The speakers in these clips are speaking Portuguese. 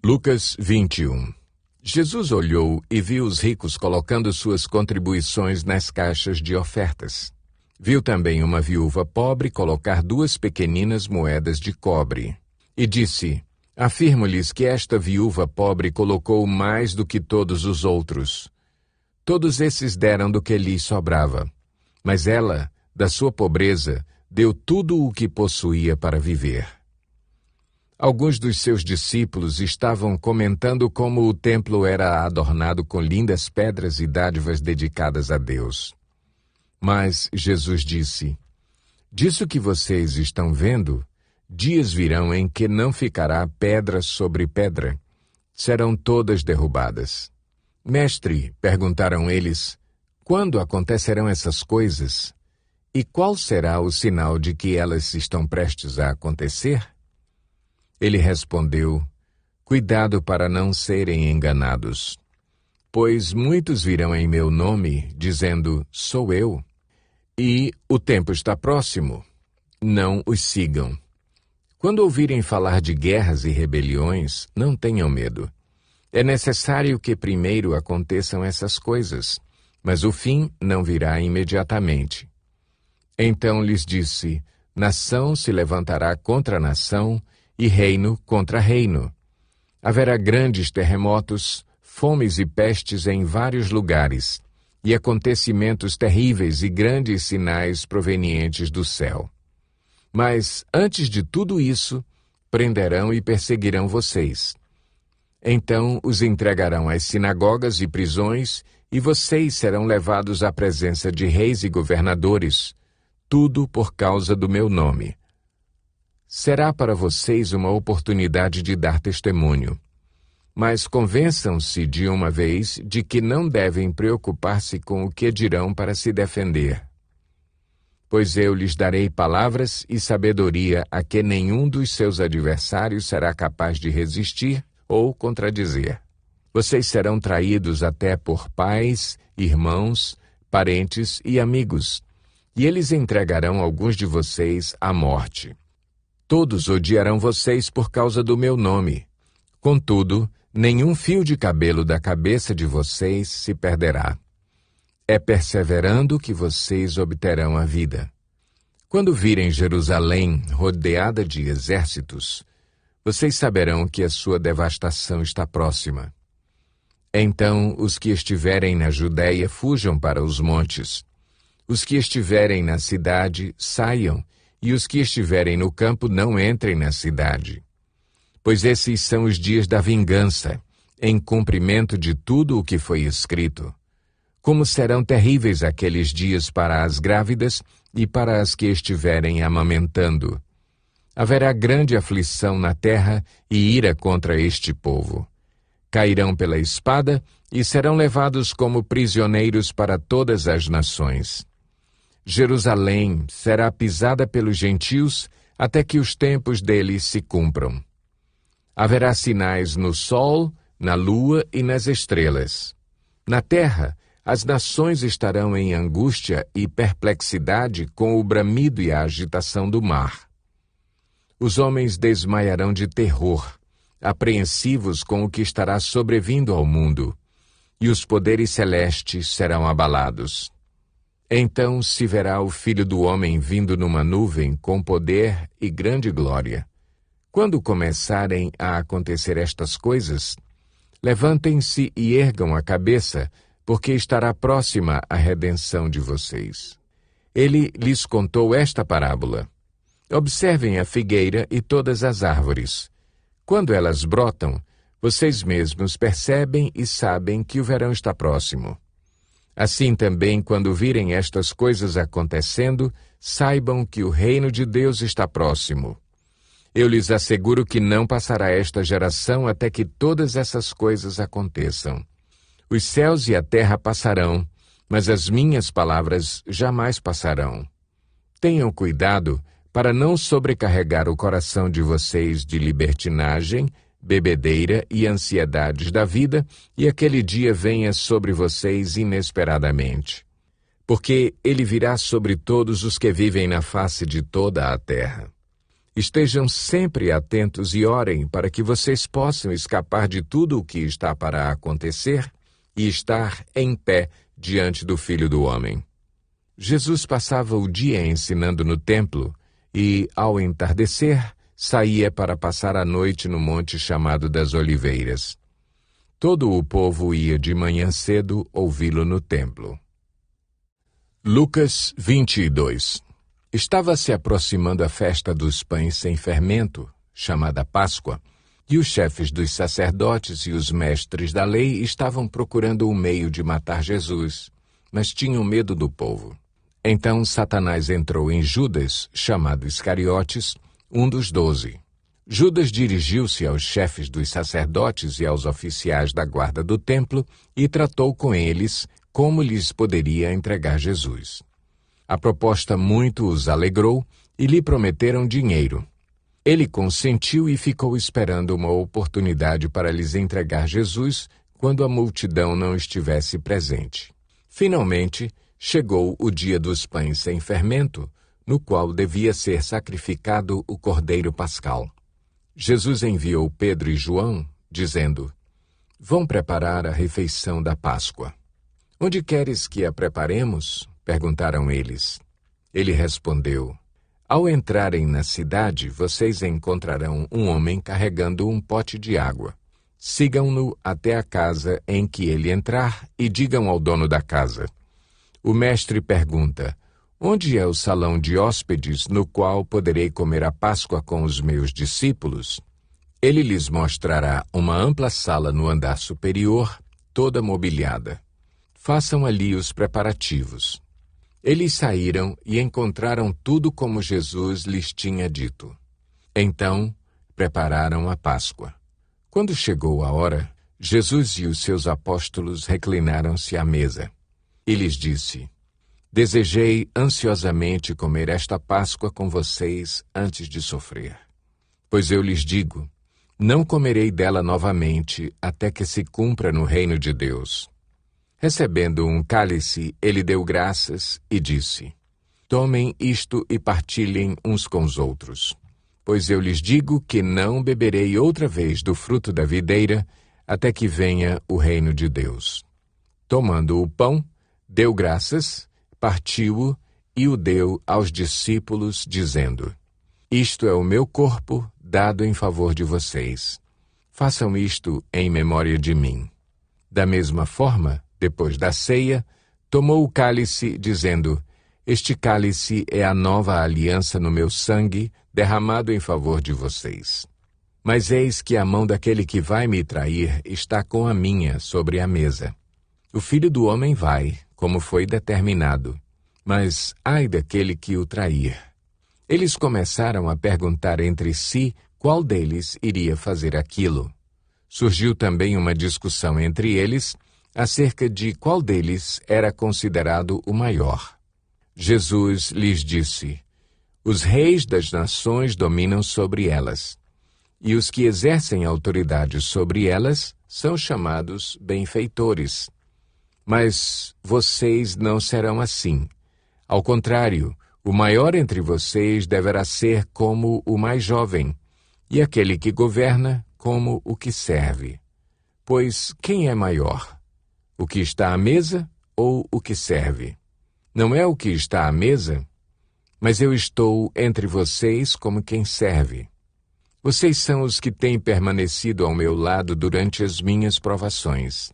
Lucas 21. Jesus olhou e viu os ricos colocando suas contribuições nas caixas de ofertas. Viu também uma viúva pobre colocar 2 pequeninas moedas de cobre. E disse: Afirmo-lhes que esta viúva pobre colocou mais do que todos os outros. Todos esses deram do que lhes sobrava. Mas ela, da sua pobreza, deu tudo o que possuía para viver. Alguns dos seus discípulos estavam comentando como o templo era adornado com lindas pedras e dádivas dedicadas a Deus. Mas Jesus disse: Disso que vocês estão vendo, dias virão em que não ficará pedra sobre pedra, serão todas derrubadas. Mestre, perguntaram eles, quando acontecerão essas coisas? E qual será o sinal de que elas estão prestes a acontecer? Ele respondeu: Cuidado para não serem enganados. Pois muitos virão em meu nome, dizendo, sou eu. E o tempo está próximo. Não os sigam. Quando ouvirem falar de guerras e rebeliões, não tenham medo. É necessário que primeiro aconteçam essas coisas, mas o fim não virá imediatamente. Então lhes disse: Nação se levantará contra nação, e reino contra reino. Haverá grandes terremotos, fomes e pestes em vários lugares, e acontecimentos terríveis e grandes sinais provenientes do céu. Mas, antes de tudo isso, prenderão e perseguirão vocês. Então os entregarão às sinagogas e prisões, e vocês serão levados à presença de reis e governadores, tudo por causa do meu nome. Será para vocês uma oportunidade de dar testemunho. Mas convençam-se de uma vez de que não devem preocupar-se com o que dirão para se defender. Pois eu lhes darei palavras e sabedoria a que nenhum dos seus adversários será capaz de resistir ou contradizer. Vocês serão traídos até por pais, irmãos, parentes e amigos, e eles entregarão alguns de vocês à morte. Todos odiarão vocês por causa do meu nome. Contudo, nenhum fio de cabelo da cabeça de vocês se perderá. É perseverando que vocês obterão a vida. Quando virem Jerusalém rodeada de exércitos, vocês saberão que a sua devastação está próxima. Então, os que estiverem na Judéia fujam para os montes. Os que estiverem na cidade saiam, e os que estiverem no campo não entrem na cidade. Pois esses são os dias da vingança, em cumprimento de tudo o que foi escrito. Como serão terríveis aqueles dias para as grávidas e para as que estiverem amamentando. Haverá grande aflição na terra e ira contra este povo. Cairão pela espada e serão levados como prisioneiros para todas as nações. Jerusalém será pisada pelos gentios até que os tempos deles se cumpram. Haverá sinais no sol, na lua e nas estrelas. Na terra, as nações estarão em angústia e perplexidade com o bramido e a agitação do mar. Os homens desmaiarão de terror, apreensivos com o que estará sobrevindo ao mundo, e os poderes celestes serão abalados. Então se verá o Filho do Homem vindo numa nuvem com poder e grande glória. Quando começarem a acontecer estas coisas, levantem-se e ergam a cabeça, porque estará próxima a redenção de vocês. Ele lhes contou esta parábola. Observem a figueira e todas as árvores. Quando elas brotam, vocês mesmos percebem e sabem que o verão está próximo. Assim também, quando virem estas coisas acontecendo, saibam que o reino de Deus está próximo. Eu lhes asseguro que não passará esta geração até que todas essas coisas aconteçam. Os céus e a terra passarão, mas as minhas palavras jamais passarão. Tenham cuidado para não sobrecarregar o coração de vocês de libertinagem, bebedeira e ansiedades da vida, e aquele dia venha sobre vocês inesperadamente. Porque ele virá sobre todos os que vivem na face de toda a terra. Estejam sempre atentos e orem para que vocês possam escapar de tudo o que está para acontecer e estar em pé diante do Filho do Homem. Jesus passava o dia ensinando no templo e, ao entardecer, saía para passar a noite no monte chamado das Oliveiras. Todo o povo ia de manhã cedo ouvi-lo no templo. Lucas 22. Estava se aproximando a festa dos pães sem fermento, chamada Páscoa, e os chefes dos sacerdotes e os mestres da lei estavam procurando um meio de matar Jesus, mas tinham medo do povo. Então Satanás entrou em Judas, chamado Iscariotes, um dos 12. Judas dirigiu-se aos chefes dos sacerdotes e aos oficiais da guarda do templo e tratou com eles como lhes poderia entregar Jesus. A proposta muito os alegrou e lhe prometeram dinheiro. Ele consentiu e ficou esperando uma oportunidade para lhes entregar Jesus quando a multidão não estivesse presente. Finalmente, chegou o dia dos pães sem fermento, no qual devia ser sacrificado o cordeiro pascal. Jesus enviou Pedro e João, dizendo: Vão preparar a refeição da Páscoa. Onde queres que a preparemos? Perguntaram eles. Ele respondeu: Ao entrarem na cidade, vocês encontrarão um homem carregando um pote de água. Sigam-no até a casa em que ele entrar e digam ao dono da casa: O mestre pergunta: Onde é o salão de hóspedes no qual poderei comer a Páscoa com os meus discípulos? Ele lhes mostrará uma ampla sala no andar superior, toda mobiliada. Façam ali os preparativos. Eles saíram e encontraram tudo como Jesus lhes tinha dito. Então, prepararam a Páscoa. Quando chegou a hora, Jesus e os seus apóstolos reclinaram-se à mesa. E lhes disse: Desejei ansiosamente comer esta Páscoa com vocês antes de sofrer. Pois eu lhes digo, não comerei dela novamente até que se cumpra no reino de Deus. Recebendo um cálice, ele deu graças e disse: Tomem isto e partilhem uns com os outros. Pois eu lhes digo que não beberei outra vez do fruto da videira até que venha o reino de Deus. Tomando o pão, deu graças, partiu-o e o deu aos discípulos, dizendo: Isto é o meu corpo, dado em favor de vocês. Façam isto em memória de mim. Da mesma forma, depois da ceia, tomou o cálice, dizendo: Este cálice é a nova aliança no meu sangue, derramado em favor de vocês. Mas eis que a mão daquele que vai me trair está com a minha sobre a mesa. O Filho do Homem vai, como foi determinado, mas ai daquele que o trair. Eles começaram a perguntar entre si qual deles iria fazer aquilo. Surgiu também uma discussão entre eles acerca de qual deles era considerado o maior. Jesus lhes disse: Os reis das nações dominam sobre elas, e os que exercem autoridade sobre elas são chamados benfeitores. Mas vocês não serão assim. Ao contrário, o maior entre vocês deverá ser como o mais jovem, e aquele que governa como o que serve. Pois quem é maior? O que está à mesa ou o que serve? Não é o que está à mesa, mas eu estou entre vocês como quem serve. Vocês são os que têm permanecido ao meu lado durante as minhas provações.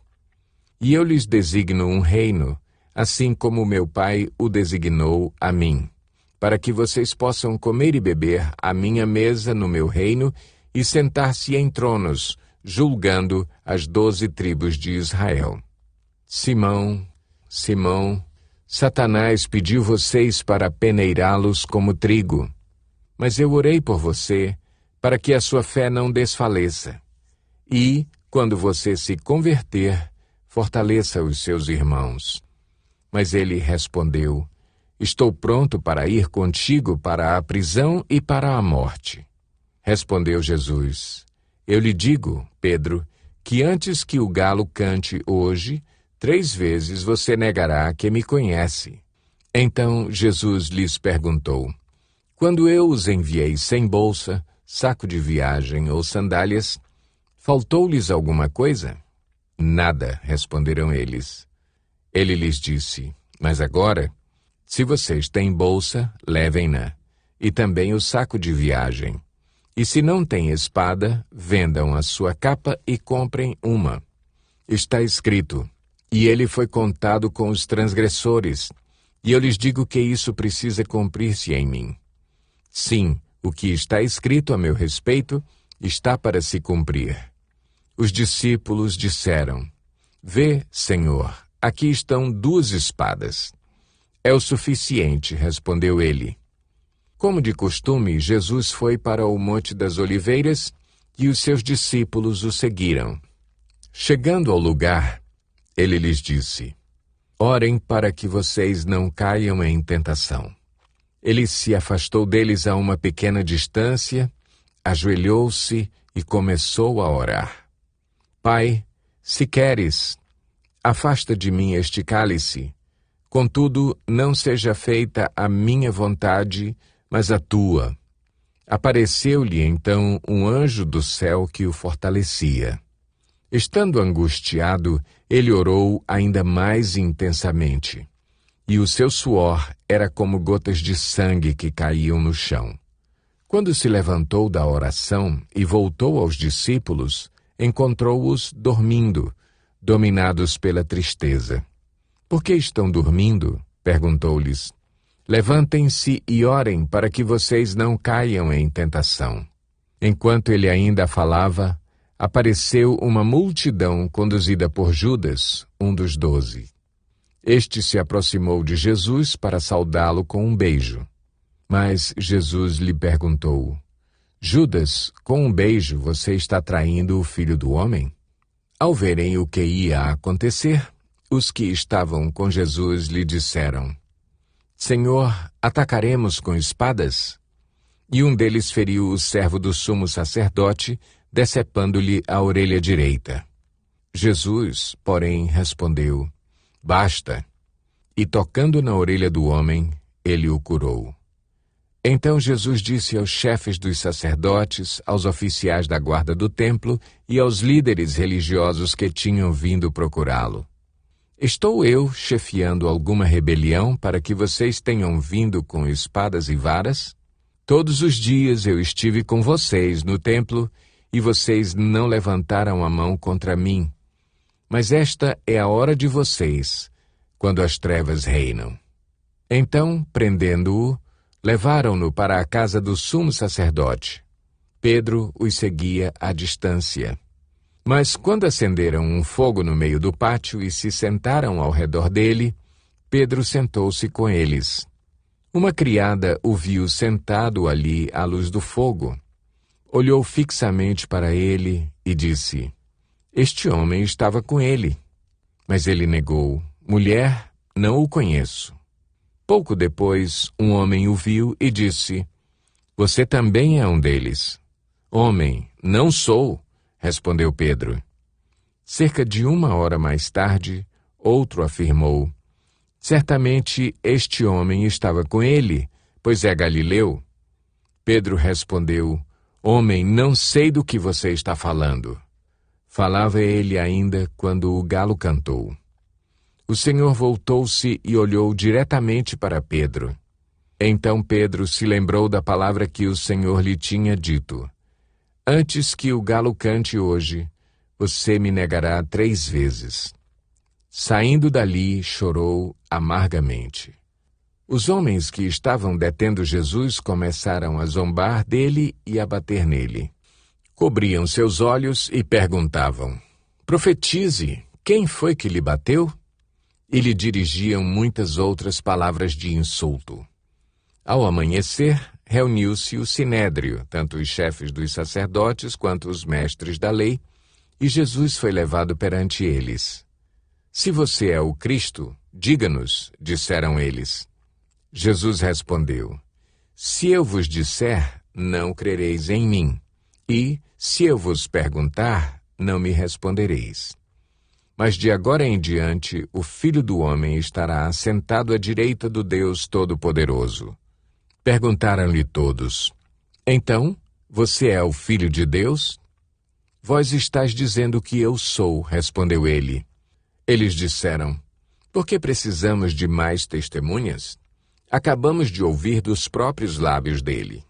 E eu lhes designo um reino, assim como meu Pai o designou a mim, para que vocês possam comer e beber à minha mesa no meu reino e sentar-se em tronos, julgando as 12 tribos de Israel. Simão, Simão, Satanás pediu vocês para peneirá-los como trigo, mas eu orei por você, para que a sua fé não desfaleça. E, quando você se converter, fortaleça os seus irmãos. Mas ele respondeu: Estou pronto para ir contigo para a prisão e para a morte. Respondeu Jesus: Eu lhe digo, Pedro, que antes que o galo cante hoje, 3 vezes você negará que me conhece. Então Jesus lhes perguntou: Quando eu os enviei sem bolsa, saco de viagem ou sandálias, faltou-lhes alguma coisa? Nada, responderam eles. Ele lhes disse, mas agora, se vocês têm bolsa, levem-na, e também o saco de viagem. E se não têm espada, vendam a sua capa e comprem uma. Está escrito, e ele foi contado com os transgressores, e eu lhes digo que isso precisa cumprir-se em mim. Sim, o que está escrito a meu respeito está para se cumprir. Os discípulos disseram, Vê, Senhor, aqui estão 2 espadas. É o suficiente, respondeu ele. Como de costume, Jesus foi para o Monte das Oliveiras e os seus discípulos o seguiram. Chegando ao lugar, ele lhes disse, Orem para que vocês não caiam em tentação. Ele se afastou deles a uma pequena distância, ajoelhou-se e começou a orar. Pai, se queres, afasta de mim este cálice. Contudo, não seja feita a minha vontade, mas a tua. Apareceu-lhe então um anjo do céu que o fortalecia. Estando angustiado, ele orou ainda mais intensamente, e o seu suor era como gotas de sangue que caíam no chão. Quando se levantou da oração e voltou aos discípulos, encontrou-os dormindo, dominados pela tristeza. Por que estão dormindo? Perguntou-lhes. Levantem-se e orem para que vocês não caiam em tentação. Enquanto ele ainda falava, apareceu uma multidão conduzida por Judas, um dos 12. Este se aproximou de Jesus para saudá-lo com um beijo. Mas Jesus lhe perguntou, Judas, com um beijo você está traindo o Filho do Homem? Ao verem o que ia acontecer, os que estavam com Jesus lhe disseram, Senhor, atacaremos com espadas? E um deles feriu o servo do sumo sacerdote, decepando-lhe a orelha direita. Jesus, porém, respondeu, Basta. E tocando na orelha do homem, ele o curou. Então Jesus disse aos chefes dos sacerdotes, aos oficiais da guarda do templo e aos líderes religiosos que tinham vindo procurá-lo, Estou eu chefiando alguma rebelião para que vocês tenham vindo com espadas e varas? Todos os dias eu estive com vocês no templo e vocês não levantaram a mão contra mim. Mas esta é a hora de vocês, quando as trevas reinam. Então, prendendo-o, levaram-no para a casa do sumo sacerdote. Pedro os seguia à distância. Mas quando acenderam um fogo no meio do pátio e se sentaram ao redor dele, Pedro sentou-se com eles. Uma criada o viu sentado ali à luz do fogo. Olhou fixamente para ele e disse, Este homem estava com ele. Mas ele negou, Mulher, não o conheço. Pouco depois, um homem o viu e disse, Você também é um deles. Homem, não sou, respondeu Pedro. Cerca de 1 hora mais tarde, outro afirmou, Certamente este homem estava com ele, pois é galileu. Pedro respondeu, Homem, não sei do que você está falando. Falava ele ainda quando o galo cantou. O Senhor voltou-se e olhou diretamente para Pedro. Então Pedro se lembrou da palavra que o Senhor lhe tinha dito. Antes que o galo cante hoje, você me negará 3 vezes. Saindo dali, chorou amargamente. Os homens que estavam detendo Jesus começaram a zombar dele e a bater nele. Cobriam seus olhos e perguntavam, Profetize, quem foi que lhe bateu? E lhe dirigiam muitas outras palavras de insulto. Ao amanhecer, reuniu-se o sinédrio, tanto os chefes dos sacerdotes quanto os mestres da lei, e Jesus foi levado perante eles. Se você é o Cristo, diga-nos, disseram eles. Jesus respondeu, Se eu vos disser, não crereis em mim, e, se eu vos perguntar, não me respondereis. Mas de agora em diante, o Filho do Homem estará assentado à direita do Deus Todo-Poderoso. Perguntaram-lhe todos: Então, você é o Filho de Deus? Vós estáis dizendo que eu sou, respondeu ele. Eles disseram: Por que precisamos de mais testemunhas? Acabamos de ouvir dos próprios lábios dele.